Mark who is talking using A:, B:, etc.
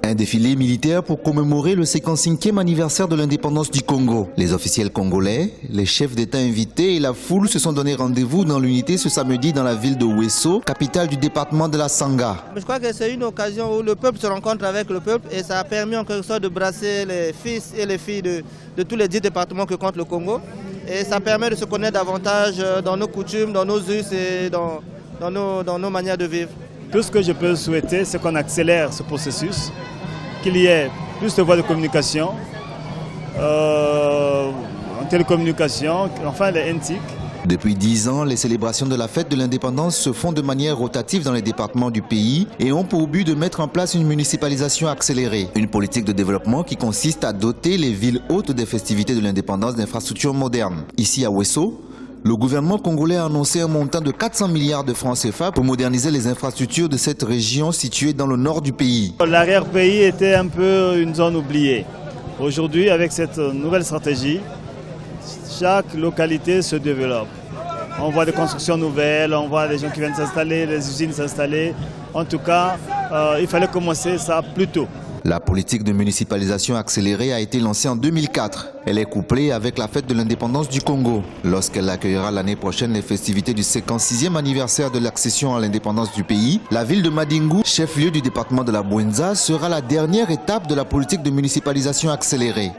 A: Un défilé militaire pour commémorer le 55e anniversaire de l'indépendance du Congo. Les officiels congolais, les chefs d'État invités et la foule se sont donné rendez-vous dans l'unité ce samedi dans la ville de Ouesso, capitale du département de la Sangha.
B: Je crois que c'est une occasion où le peuple se rencontre avec le peuple et ça a permis en quelque sorte de brasser les fils et les filles de tous les 10 départements que compte le Congo. Et ça permet de se connaître davantage dans nos coutumes, dans nos us et dans nos manières de vivre.
C: Tout ce que je peux souhaiter, c'est qu'on accélère ce processus, qu'il y ait plus de voies de communication, en télécommunication, enfin les NTIC.
A: Depuis 10 ans, les célébrations de la fête de l'indépendance se font de manière rotative dans les départements du pays et ont pour but de mettre en place une municipalisation accélérée. Une politique de développement qui consiste à doter les villes hôtes des festivités de l'indépendance d'infrastructures modernes. Ici à Ouesso, le gouvernement congolais a annoncé un montant de 400 milliards de francs CFA pour moderniser les infrastructures de cette région située dans le nord du pays.
C: L'arrière-pays était un peu une zone oubliée. Aujourd'hui, avec cette nouvelle stratégie, chaque localité se développe. On voit des constructions nouvelles, on voit des gens qui viennent s'installer, les usines s'installer. En tout cas, il fallait commencer ça plus tôt.
A: La politique de municipalisation accélérée a été lancée en 2004. Elle est couplée avec la fête de l'indépendance du Congo. Lorsqu'elle accueillera l'année prochaine les festivités du 56e anniversaire de l'accession à l'indépendance du pays, la ville de Madingu, chef-lieu du département de la Bouenza, sera la dernière étape de la politique de municipalisation accélérée.